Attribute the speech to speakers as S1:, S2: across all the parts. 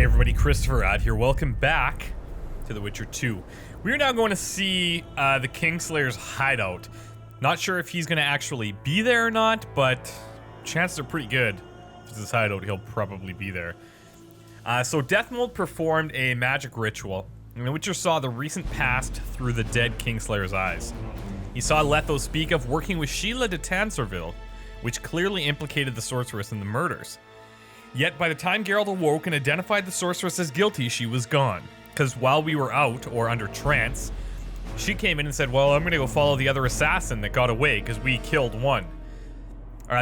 S1: Hey everybody, ChristopherOdd here. Welcome back to The Witcher 2. We are now going to see the Kingslayer's hideout. Not sure if he's going to actually be there or not, but chances are pretty good. If it's his hideout, he'll probably be there. So Deathmold performed a magic ritual, in which Witcher saw the recent past through the dead Kingslayer's eyes. He saw Letho speak of working with Sheila de Tanserville, which clearly implicated the sorceress in the murders. Yet by the time Geralt awoke and identified the sorceress as guilty, she was gone. Because while we were out, or under trance, she came in and said, well, I'm gonna go follow the other assassin that got away, because we killed one.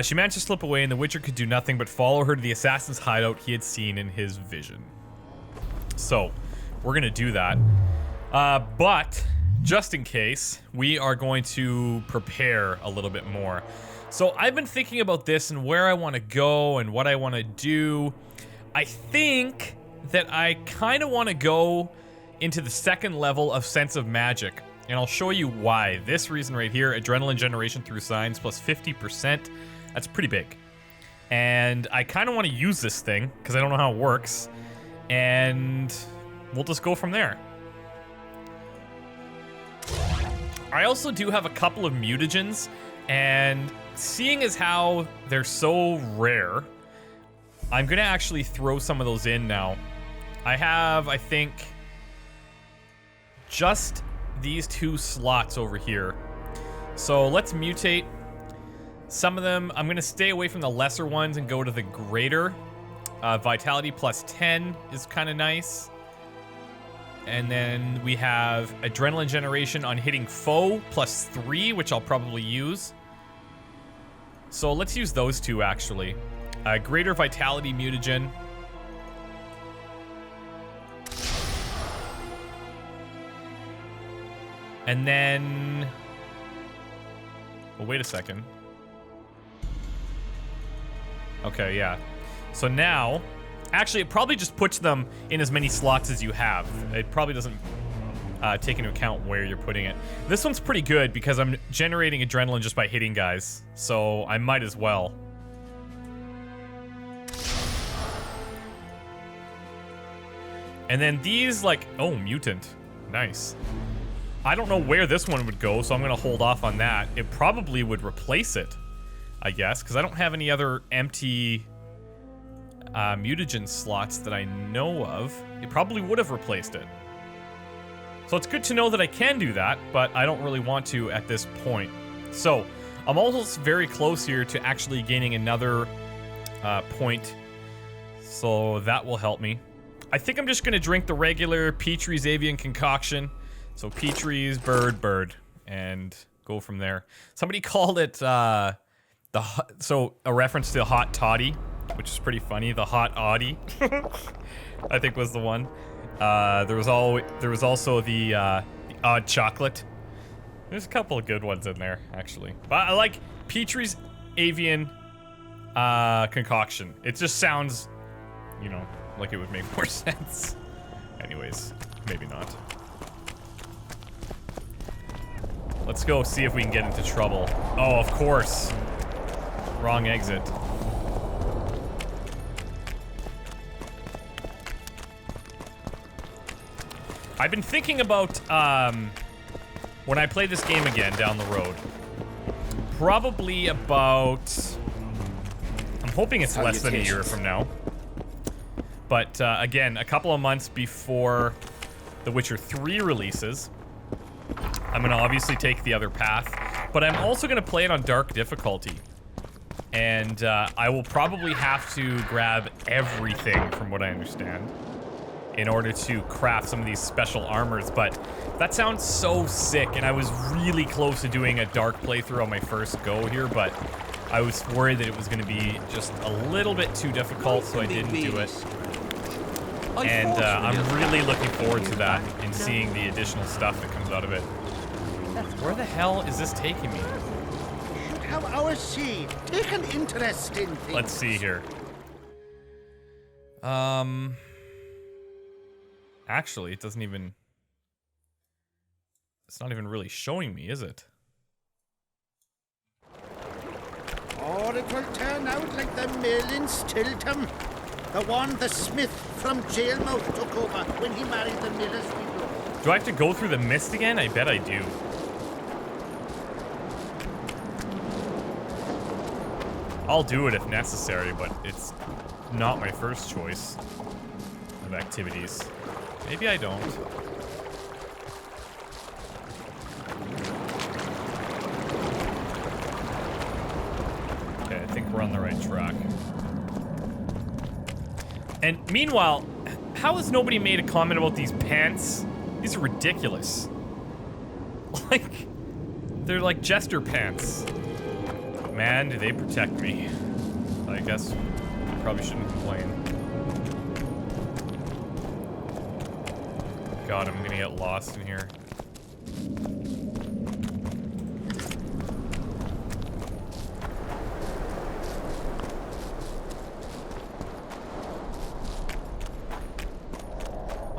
S1: She managed to slip away, and the Witcher could do nothing but follow her to the assassin's hideout he had seen in his vision. So, we're gonna do that. But, just in case, we are going to prepare a little bit more. So I've been thinking about this and where I want to go and what I want to do. I think that I kind of want to go into the second level of Sense of Magic. And I'll show you why. This reason right here, adrenaline generation through signs plus 50%. That's pretty big. And I kind of want to use this thing because I don't know how it works. And we'll just go from there. I also do have a couple of mutagens, and seeing as how they're so rare, I'm gonna actually throw some of those in now. I have, I think, just these two slots over here. So let's mutate some of them. I'm gonna stay away from the lesser ones and go to the greater. Vitality plus 10 is kind of nice. And then we have adrenaline generation on hitting foe plus 3, which I'll probably use. So let's use those two, actually. Greater Vitality mutagen. And then... well, wait a second. Okay, yeah. So now... actually, it probably just puts them in as many slots as you have. It probably doesn't take into account where you're putting it. This one's pretty good because I'm generating adrenaline just by hitting guys, so I might as well. And then these, like, oh, mutant. Nice. I don't know where this one would go, so I'm gonna hold off on that. It probably would replace it, I guess, because I don't have any other empty mutagen slots that I know of. It probably would have replaced it. So it's good to know that I can do that, but I don't really want to at this point. So I'm almost very close here to actually gaining another point. So that will help me. I think I'm just going to drink the regular Petrie's Avian concoction. So Petrie's bird, and go from there. Somebody called it so a reference to Hot Toddy, which is pretty funny. The Hot Audie, I think, was the one. There was also the Odd Chocolate. There's a couple of good ones in there, actually. But I like Petrie's Avian concoction. It just sounds, you know, like it would make more sense. Anyways, maybe not. Let's go see if we can get into trouble. Oh, of course. Wrong exit. I've been thinking about, when I play this game again down the road, probably about, I'm hoping it's less than a year from now, but again, a couple of months before The Witcher 3 releases, I'm gonna obviously take the other path, but I'm also gonna play it on dark difficulty, and I will probably have to grab everything from what I understand in order to craft some of these special armors, but that sounds so sick, and I was really close to doing a dark playthrough on my first go here, but I was worried that it was going to be just a little bit too difficult, so I didn't do it. And I'm really looking forward to that and seeing the additional stuff that comes out of it. Where the hell is this taking me?
S2: Should have our seed. Take an interest in things.
S1: Let's see here. Actually, it doesn't even... it's not even really showing me, is it?
S2: Or it will turn out like the mill in Stilton. The one the smith from Jailmouth took over when he married the miller's widow.
S1: Do I have to go through the mist again? I bet I do. I'll do it if necessary, but it's not my first choice of activities. Maybe I don't. Okay, I think we're on the right track. And meanwhile, how has nobody made a comment about these pants? These are ridiculous. Like, they're like jester pants. Man, do they protect me. I guess probably shouldn't complain. God, I'm gonna get lost in here.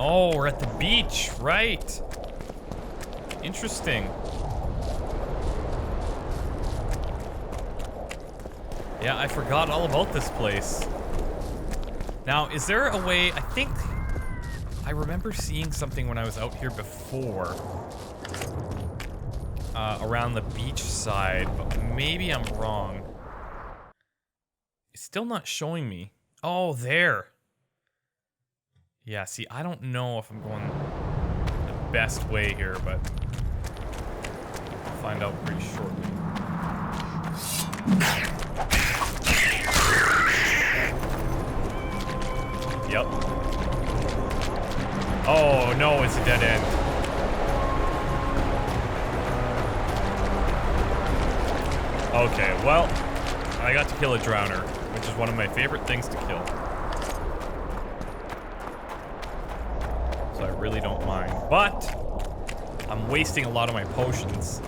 S1: Oh, we're at the beach, right? Interesting. Yeah, I forgot all about this place. Now, is there a way, I think, I remember seeing something when I was out here before. Around the beach side, but maybe I'm wrong. It's still not showing me. Oh, there. Yeah, see, I don't know if I'm going the best way here, but I'll find out pretty shortly. Yep. Oh, no, it's a dead end. Okay, well, I got to kill a drowner, which is one of my favorite things to kill. So I really don't mind. But I'm wasting a lot of my potions.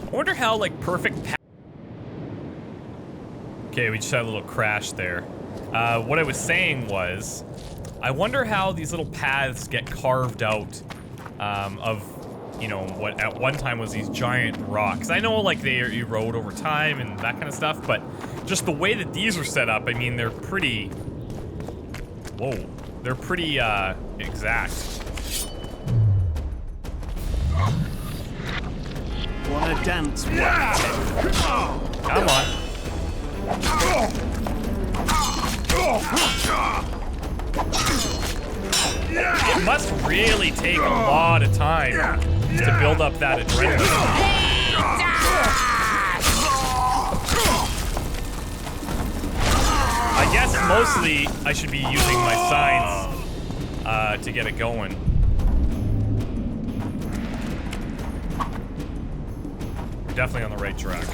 S1: I wonder how, like, perfect okay, we just had a little crash there. What I was saying was, I wonder how these little paths get carved out of, you know, what at one time was these giant rocks. I know, like, they erode over time and that kind of stuff, but just the way that these are set up, I mean, they're pretty... Whoa. They're pretty, exact.
S2: Wanna dance?
S1: Come on. It must really take a lot of time to build up that adrenaline. I guess mostly I should be using my signs to get it going. We're definitely on the right track.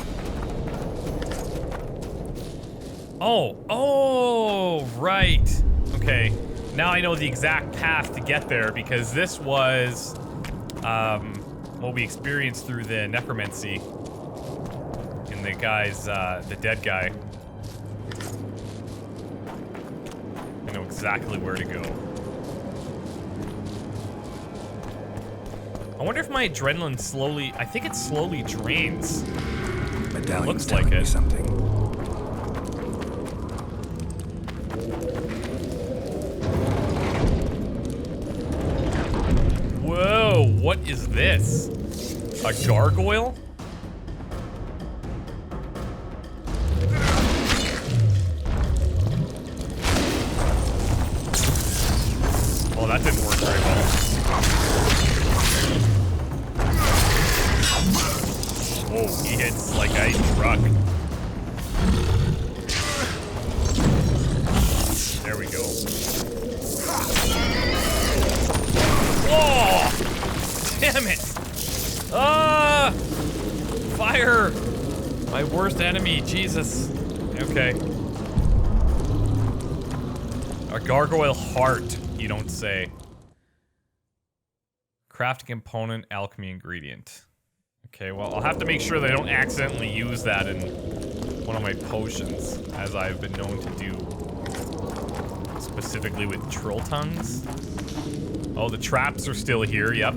S1: Oh, right. Okay, now I know the exact path to get there because this was what we experienced through the necromancy in the guy's, the dead guy. I know exactly where to go. I wonder if my adrenaline slowly, I think it slowly drains.
S3: Medallion's
S1: Looks like
S3: telling me
S1: it.
S3: something.
S1: Whoa, what is this? A gargoyle? Oh, that didn't work very well. Whoa, he hits like a truck. There we go. Whoa! Damn it! Ah! Fire! My worst enemy, Jesus. Okay. A gargoyle heart, you don't say. Crafting component, alchemy ingredient. Okay, well, I'll have to make sure that I don't accidentally use that in one of my potions, as I've been known to do. Specifically with troll tongues. Oh, the traps are still here, yep.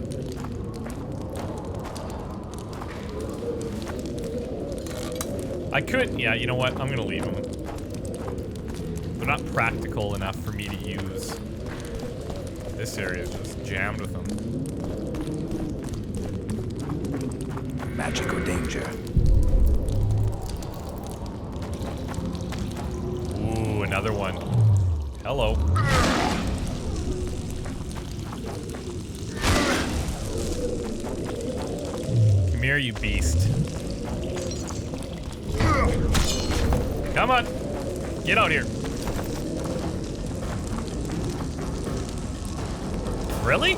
S1: I could, yeah, you know what? I'm gonna leave them. They're not practical enough for me to use. This area is just jammed with them.
S3: Magic or danger?
S1: Ooh, another one. Hello. Come here, you beast. Come on. Get out here. Really?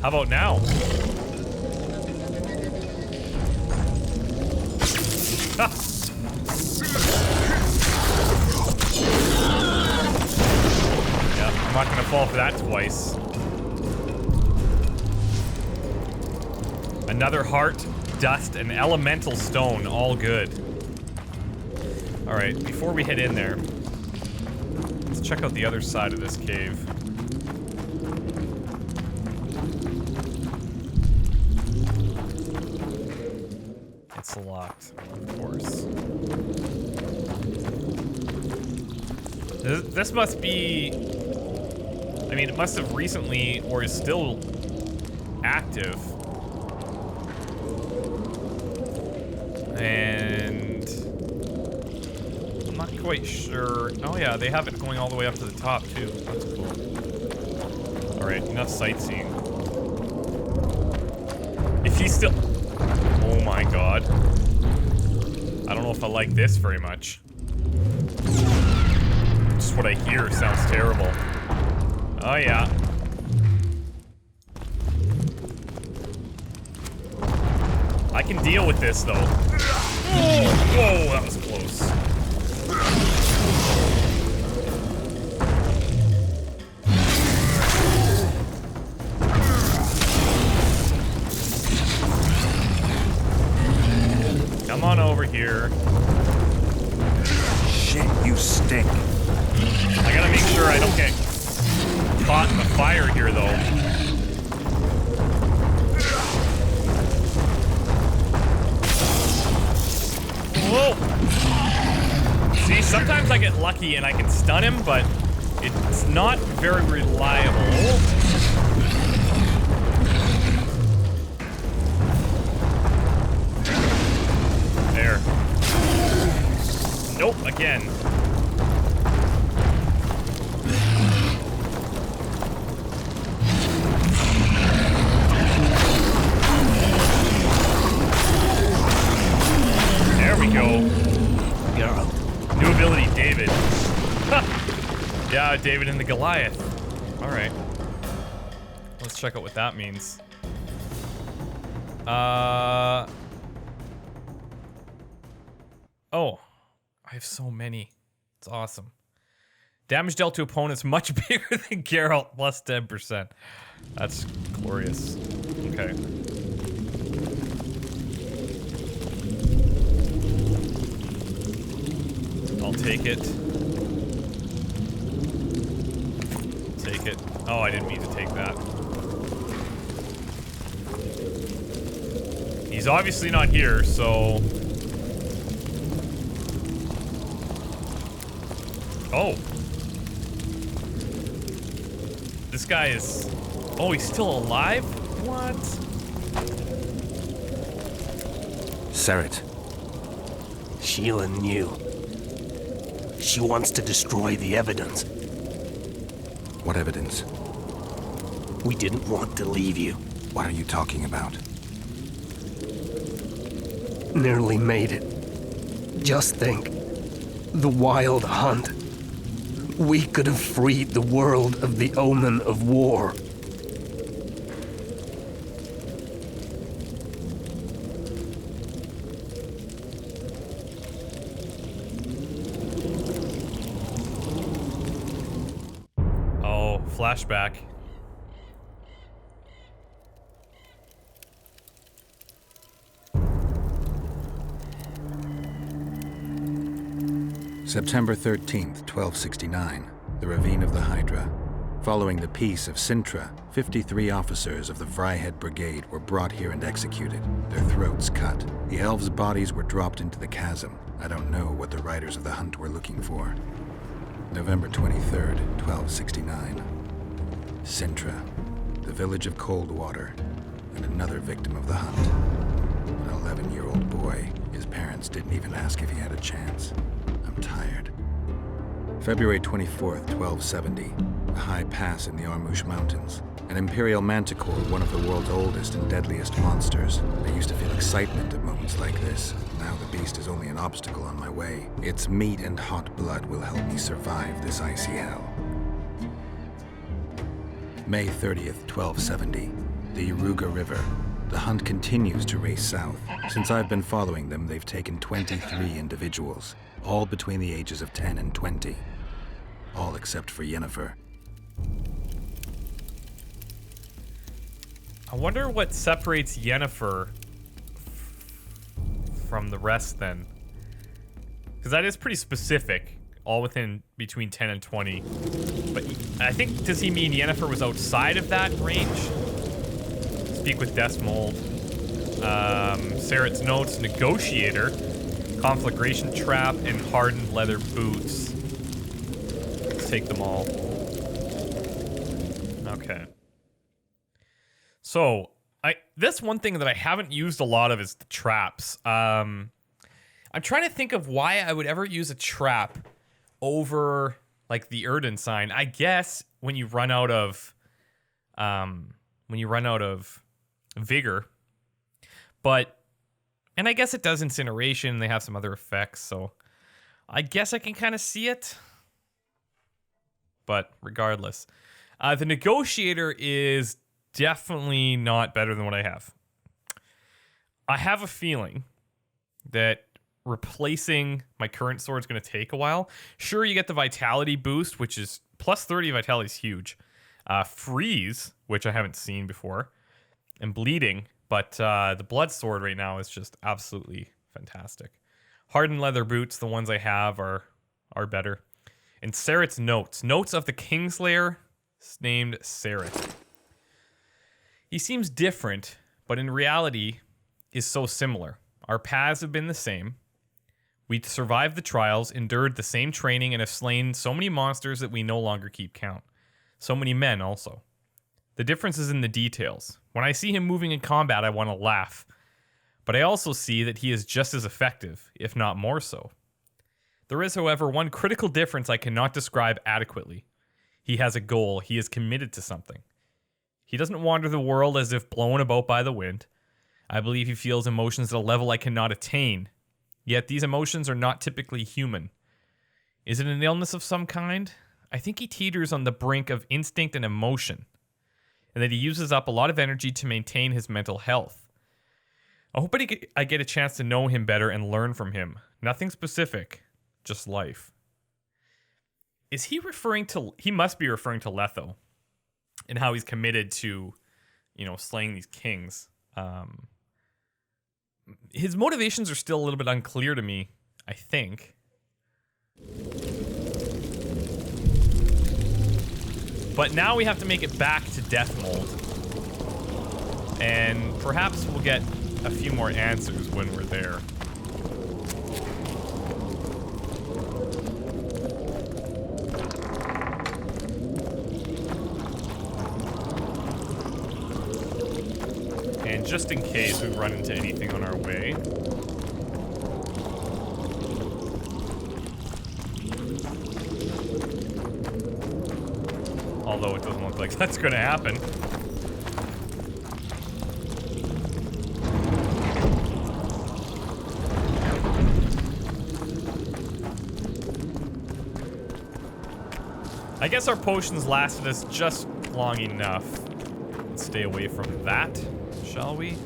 S1: How about now? Ha! Yeah, I'm not gonna fall for that twice. Another heart, dust, and elemental stone, all good. Alright, before we head in there, let's check out the other side of this cave. It's locked, of course. This must be... I mean, it must have recently, or is still active. And... I'm not quite sure. Oh yeah, they have it going all the way up to the top too. That's cool. Alright, enough sightseeing. If he's still... Oh my god. I don't know if I like this very much. Just what I hear sounds terrible. Oh yeah. I can deal with this though. Whoa, that was close. Come on over here.
S3: Shit, you stink.
S1: I gotta make sure I don't get caught in the fire here though. Whoa! See, sometimes I get lucky and I can stun him, but it's not very reliable. There. Nope, again. There we go.
S3: Girl.
S1: New ability, David. Ha! Yeah, David and the Goliath. Alright. Let's check out what that means. Oh. I have so many. It's awesome. Damage dealt to opponents much bigger than Geralt, plus 10%. That's glorious. Okay. I'll take it. Take it. Oh, I didn't mean to take that. He's obviously not here, so... Oh. This guy is... Oh, he's still alive? What?
S3: Serret.
S4: Sheila knew. She wants to destroy the evidence.
S3: What evidence?
S4: We didn't want to leave you.
S3: What are you talking about?
S4: Nearly made it. Just think. The Wild Hunt. We could have freed the world of the omen of war.
S1: flashback.
S3: September 13th, 1269, the ravine of the Hydra. Following the peace of Sintra, 53 officers of the Fryhead Brigade were brought here and executed, their throats cut. The elves' bodies were dropped into the chasm. I don't know what the riders of the hunt were looking for. November 23rd, 1269. Sintra, the village of Coldwater, and another victim of the hunt. An 11-year-old boy. His parents didn't even ask if he had a chance. I'm tired. February 24th, 1270. A high pass in the Armouche Mountains. An imperial manticore, one of the world's oldest and deadliest monsters. I used to feel excitement at moments like this. Now the beast is only an obstacle on my way. Its meat and hot blood will help me survive this icy hell. May 30th, 1270. The Yaruga River. The hunt continues to race south. Since I've been following them, they've taken 23 individuals, all between the ages of 10 and 20. All except for Yennefer.
S1: I wonder what separates Yennefer from the rest then. Because that is pretty specific. All within between 10 and 20. But I think, does he mean Yennefer was outside of that range? Speak with Deathmold. Sarah's notes, Negotiator, Conflagration Trap, and Hardened Leather Boots. Let's take them all. Okay. So, this one thing that I haven't used a lot of is the traps. I'm trying to think of why I would ever use a trap over, like, the Erden sign. I guess when you run out of vigor. But, and I guess it does incineration. They have some other effects, so I guess I can kind of see it. But regardless, the Negotiator is definitely not better than what I have. I have a feeling that replacing my current sword is going to take a while. Sure, you get the Vitality boost, which is plus 30 Vitality is huge. Freeze, which I haven't seen before. And Bleeding, but the Blood Sword right now is just absolutely fantastic. Hardened Leather Boots, the ones I have, are better. And Saret's notes. Notes of the Kingslayer, named Saret. He seems different, but in reality is so similar. Our paths have been the same. We survived the trials, endured the same training, and have slain so many monsters that we no longer keep count. So many men also. The difference is in the details. When I see him moving in combat, I want to laugh. But I also see that he is just as effective, if not more so. There is, however, one critical difference I cannot describe adequately. He has a goal. He is committed to something. He doesn't wander the world as if blown about by the wind. I believe he feels emotions at a level I cannot attain. Yet these emotions are not typically human. Is it an illness of some kind? I think he teeters on the brink of instinct and emotion, and that he uses up a lot of energy to maintain his mental health. I hope I get a chance to know him better and learn from him. Nothing specific, just life. Is he referring to... He must be referring to Letho and how he's committed to, slaying these kings. His motivations are still a little bit unclear to me, I think. But now we have to make it back to Deathmold. And perhaps we'll get a few more answers when we're there. And just in case we run into anything on our way. Although it doesn't look like that's going to happen. I guess our potions lasted us just long enough. Let's stay away from that, shall we?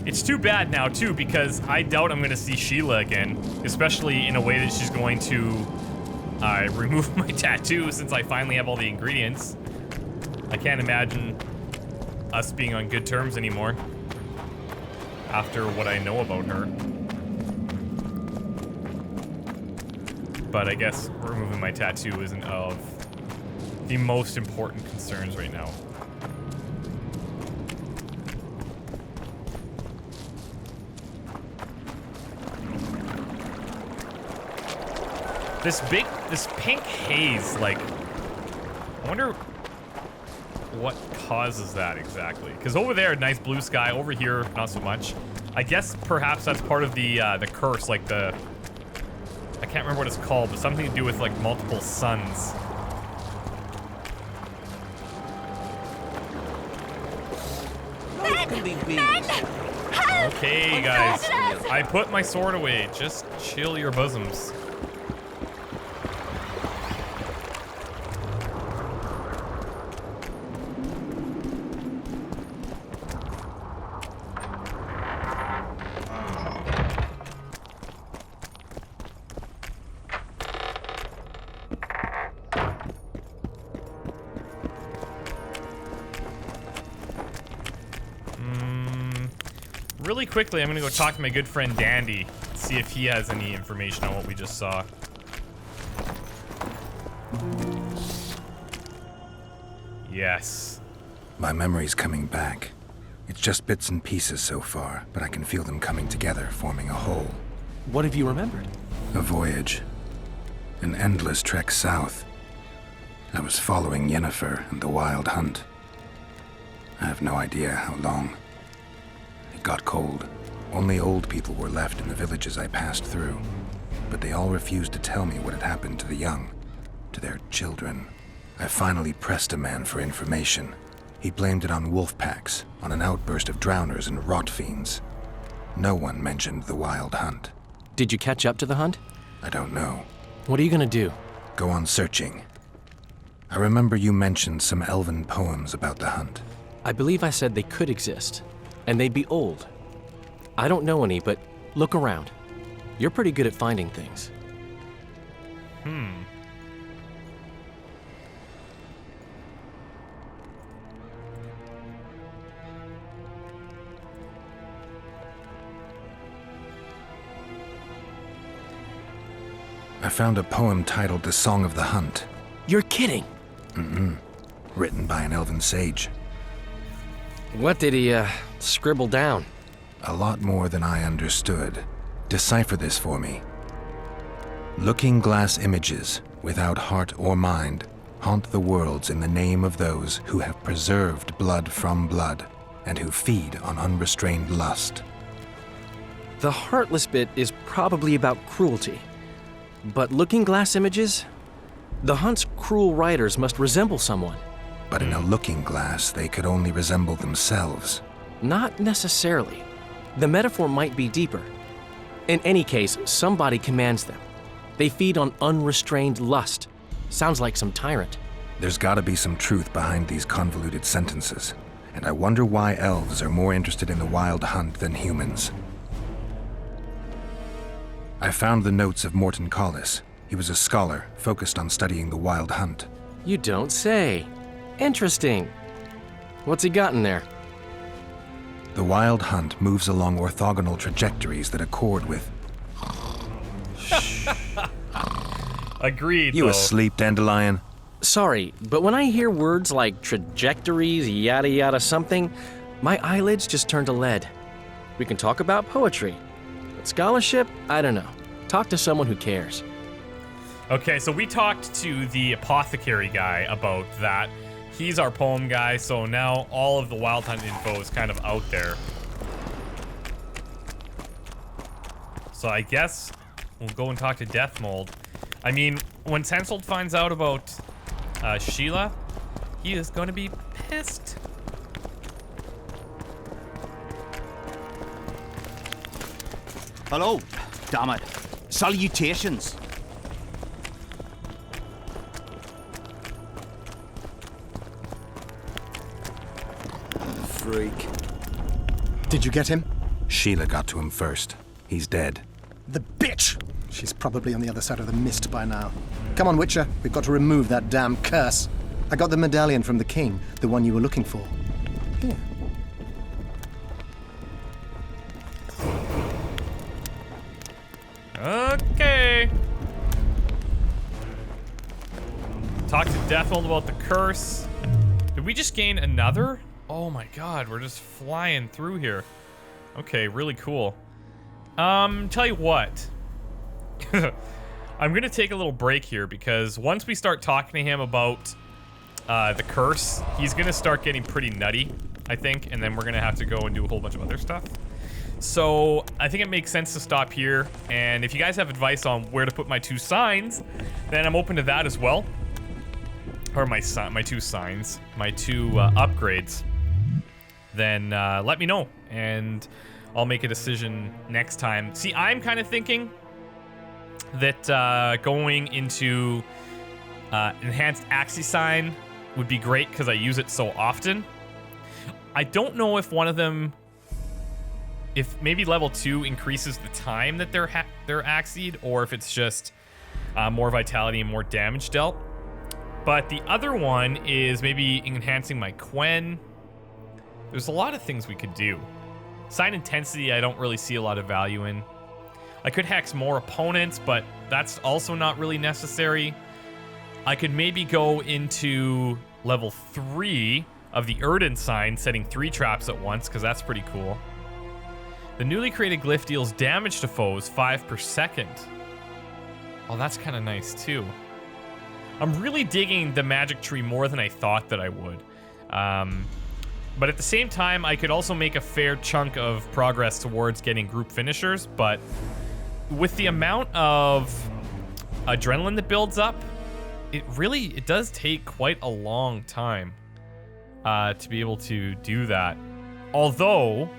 S1: It's too bad now, too, because I doubt I'm going to see Sheila again, especially in a way that she's going to remove my tattoo since I finally have all the ingredients. I can't imagine us being on good terms anymore after what I know about her. But I guess removing my tattoo isn't of the most important concerns right now. This pink haze, like, I wonder what causes that exactly. Because over there, nice blue sky. Over here, not so much. I guess perhaps that's part of the curse, like the, I can't remember what it's called, but something to do with like multiple suns. Okay, guys, I put my sword away. Just chill your bosoms. Really quickly, I'm gonna go talk to my good friend Dandy, see if he has any information on what we just saw. Yes.
S3: My memory's coming back. It's just bits and pieces so far, but I can feel them coming together, forming a whole.
S5: What have you remembered?
S3: A voyage. An endless trek south. I was following Yennefer and the Wild Hunt. I have no idea how long. It got cold. Only old people were left in the villages I passed through, but they all refused to tell me what had happened to the young, to their children. I finally pressed a man for information. He blamed it on wolf packs, on an outburst of drowners and rot fiends. No one mentioned the Wild Hunt.
S5: Did you catch up to the hunt?
S3: I don't know.
S5: What are you gonna do?
S3: Go on searching. I remember you mentioned some elven poems about the hunt.
S5: I believe I said they could exist, and they'd be old. I don't know any, but look around. You're pretty good at finding things.
S3: I found a poem titled The Song of the Hunt.
S5: You're kidding!
S3: Written by an elven sage.
S5: What did he, scribble down?
S3: A lot more than I understood. Decipher this for me. Looking glass images, without heart or mind, haunt the worlds in the name of those who have preserved blood from blood, and who feed on unrestrained lust.
S5: The heartless bit is probably about cruelty. But looking glass images? The hunt's cruel writers must resemble someone.
S3: But in a looking glass, they could only resemble themselves.
S5: Not necessarily. The metaphor might be deeper. In any case, somebody commands them. They feed on unrestrained lust. Sounds like some tyrant.
S3: There's gotta be some truth behind these convoluted sentences. And I wonder why elves are more interested in the Wild Hunt than humans. I found the notes of Morton Collis. He was a scholar focused on studying the Wild Hunt.
S5: You don't say. Interesting. What's he got in there?
S3: The Wild Hunt moves along orthogonal trajectories that accord with...
S1: Agreed,
S3: You
S1: though.
S3: asleep, Dandelion?
S5: Sorry, but when I hear words like trajectories, yada yada something, my eyelids just turn to lead. We can talk about poetry. But scholarship, I don't know. Talk to someone who cares.
S1: Okay, so we talked to the apothecary guy about that. He's our poem guy, so now all of the Wild Hunt info is kind of out there. So I guess we'll go and talk to Deathmold. I mean, when Sensold finds out about Sheila, he is going to be pissed.
S6: Hello. Damn it. Salutations.
S2: Freak.
S7: Did you get him?
S3: Sheila got to him first. He's dead.
S7: The bitch! She's probably on the other side of the mist by now. Come on, Witcher. We've got to remove that damn curse. I got the medallion from the king, the one you were looking for. Here.
S1: Okay. Talk to Deathmold about the curse. Did we just gain another? Oh my god, we're just flying through here. Okay, really cool. Tell you what. I'm gonna take a little break here because once we start talking to him about the curse, he's gonna start getting pretty nutty, I think, and then we're gonna have to go and do a whole bunch of other stuff. So I think it makes sense to stop here, and if you guys have advice on where to put my 2 signs, then I'm open to that as well. Or my 2 signs, my 2 upgrades. Then let me know, and I'll make a decision next time. See, I'm kind of thinking that going into enhanced Axii sign would be great because I use it so often. I don't know if one of them, if maybe level 2 increases the time that they're Axied, or if it's just more vitality and more damage dealt. But the other one is maybe enhancing my Quen. There's a lot of things we could do. Sign intensity, I don't really see a lot of value in. I could hex more opponents, but that's also not really necessary. I could maybe go into level 3 of the Erden sign, setting 3 traps at once, because that's pretty cool. The newly created glyph deals damage to foes 5 per second. Oh, that's kind of nice too. I'm really digging the magic tree more than I thought that I would. But at the same time, I could also make a fair chunk of progress towards getting group finishers, but with the amount of adrenaline that builds up, it does take quite a long time to be able to do that. Although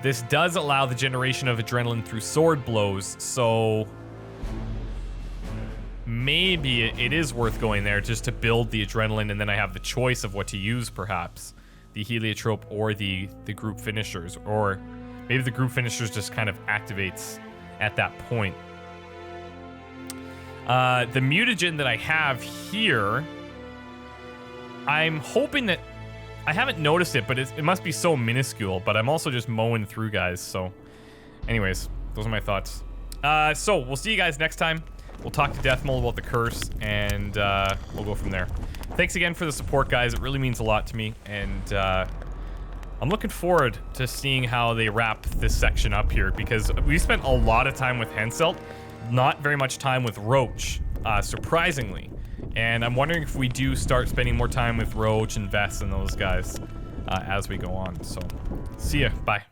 S1: this does allow the generation of adrenaline through sword blows, so maybe it is worth going there just to build the adrenaline, and then I have the choice of what to use, perhaps. The heliotrope or the group finishers, or maybe the group finishers just kind of activates at that point. The mutagen that I have here, I'm hoping that, I haven't noticed it, but it must be so minuscule, but I'm also just mowing through, guys, so anyways, those are my thoughts. So we'll see you guys next time. We'll talk to Deathmold about the curse, and we'll go from there. Thanks again for the support, guys. It really means a lot to me, and I'm looking forward to seeing how they wrap this section up here, because we spent a lot of time with Henselt, not very much time with Roche, surprisingly. And I'm wondering if we do start spending more time with Roche and Vess and those guys as we go on. So, see ya. Bye.